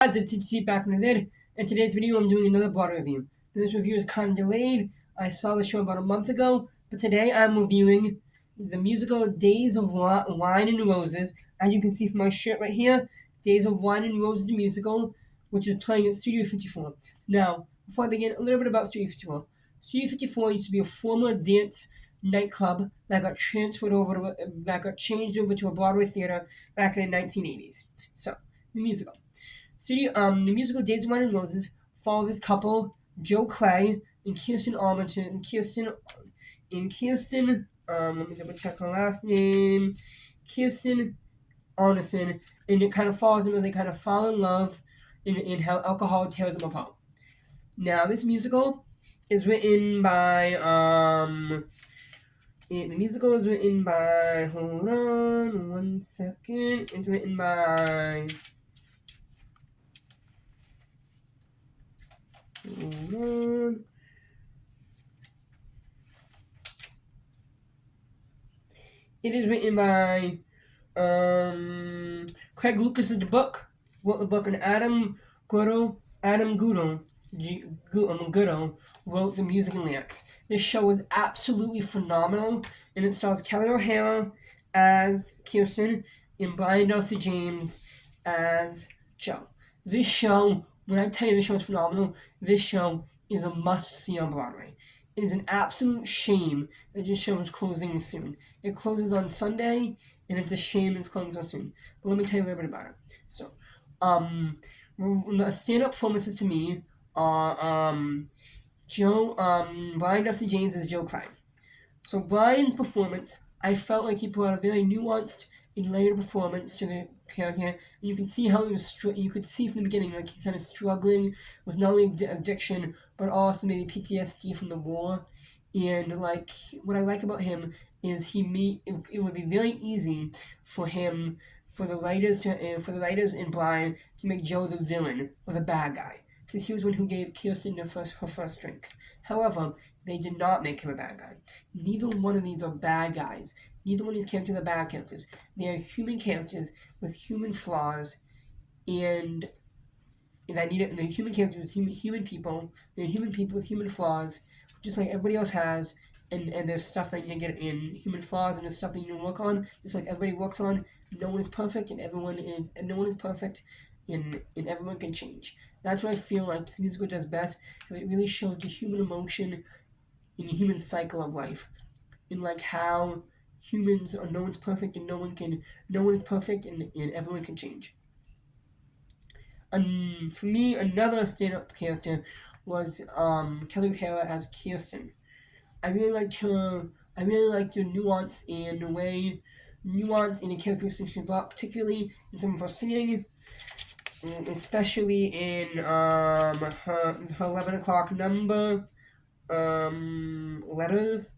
Guys, it's TTC back in the vid. In today's video, I'm doing another Broadway review. This review is kind of delayed. I saw the show about a month ago, but today I'm reviewing the musical Days of Wine and Roses. As you can see from my shirt right here, Days of Wine and Roses the musical, which is playing at Studio 54. Now, before I begin, a little bit about Studio 54. Studio 54 used to be a former dance nightclub that got changed over to a Broadway theater back in the 1980s. So, the musical. The musical Days of Wine and Roses follows this couple, Joe Clay and Kirsten Armitage, let me double check her last name, Kirsten Arneson, and it kind of follows them as they kind of fall in love in how alcohol tears them apart. Now, this musical is written by, hold on one second, it's written by, hold on. It is written by Craig Lucas of the book, wrote the book, and Adam Goodall wrote the music and lyrics. This show is absolutely phenomenal, and it stars Kelly O'Hara as Kirsten and Brian Darcy James as Joe. This show, when I tell you this show is phenomenal, this show is a must-see on Broadway. It is an absolute shame that this show is closing soon. It closes on Sunday, and it's a shame it's closing so soon. But let me tell you a little bit about it. So, the stand-up performances to me are Brian Dusty James as Joe Klein. So Brian's performance, I felt like he brought a very nuanced and layered performance to the character. And you can see how he was. You could see from the beginning, like he's kind of struggling with not only addiction but also maybe PTSD from the war. And like what I like about him is it would be very easy for the writers and Brian to make Joe the villain or the bad guy, because he was the one who gave Kirsten her first drink. However, they did not make him a bad guy. Neither one of these are bad guys. Neither one of these characters are bad characters. They are human characters with human flaws, and they're human characters with human people. They're human people with human flaws, just like everybody else has. And there's stuff that you get in human flaws, and there's stuff that you can work on, just like everybody works on. No one is perfect, and no one is perfect, and everyone can change. That's what I feel like this musical does best, because it really shows the human emotion in the human cycle of life, in like how humans are, no one's perfect, and no one is perfect, and everyone can change. For me, another stand-up character was Kelly O'Hara as Kirsten. I really liked her. I really liked the nuance and the characteristics she brought, particularly in some of her singing, especially in her 11 o'clock number, letters.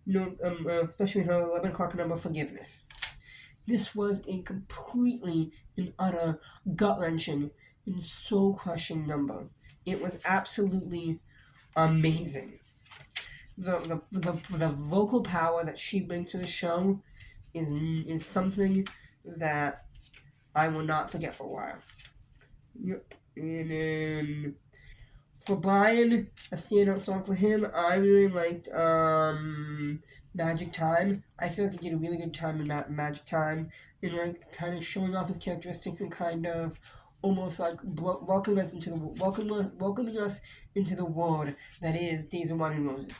No, especially in her 11 o'clock number, Forgiveness. This was a completely and utter gut-wrenching and soul-crushing number. It was absolutely amazing. The vocal power that she brings to the show is something that I will not forget for a while. Yep. And then for Brian, a standout song for him, I really liked Magic Time. I feel like he did a really good time in Magic Time, and like kind of showing off his characteristics and kind of almost like welcoming us into the world that is Days of Wine and Roses.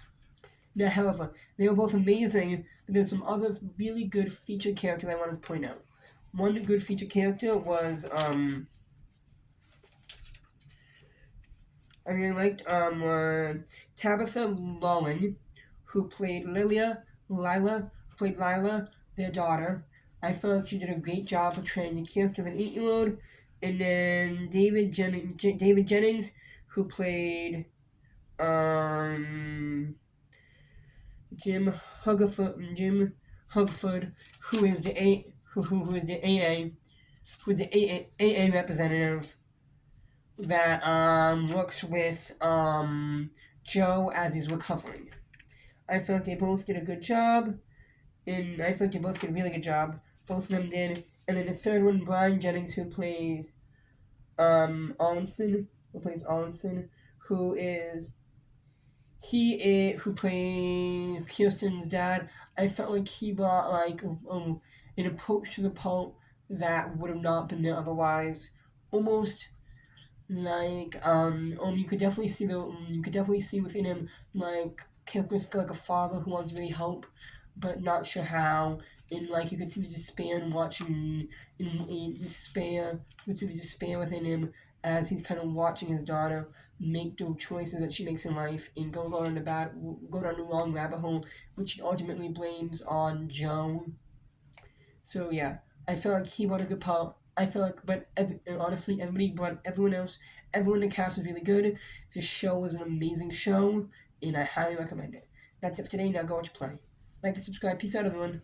Now, however, they were both amazing, but there's some other really good featured characters I wanted to point out. One good featured character was I really liked Tabitha Lawing, who played Lila, their daughter. I felt like she did a great job portraying the character of an 8-year-old. And then David Jennings, who played Jim Hugford, who is the AA representative that works with Joe as he's recovering. I feel like they both did a good job, and I feel like they both did a really good job. Both of them did. And then the third one, Brian Jennings, who plays Allinson, who plays Allinson, who is who plays Kirsten's dad. I felt like he brought like an approach to the part that would have not been there otherwise. Almost like you could definitely see within him like characteristic like a father who wants to really help but not sure how, and like you could see the despair and watching in despair you could see the despair within him as he's kind of watching his daughter make the choices that she makes in life and go down the wrong rabbit hole, which he ultimately blames on Joe. So yeah, I feel like he brought a good part. I feel like, honestly, everyone in the cast was really good. This show was an amazing show, and I highly recommend it. That's it for today. Now go watch Play. Like and subscribe. Peace out, everyone.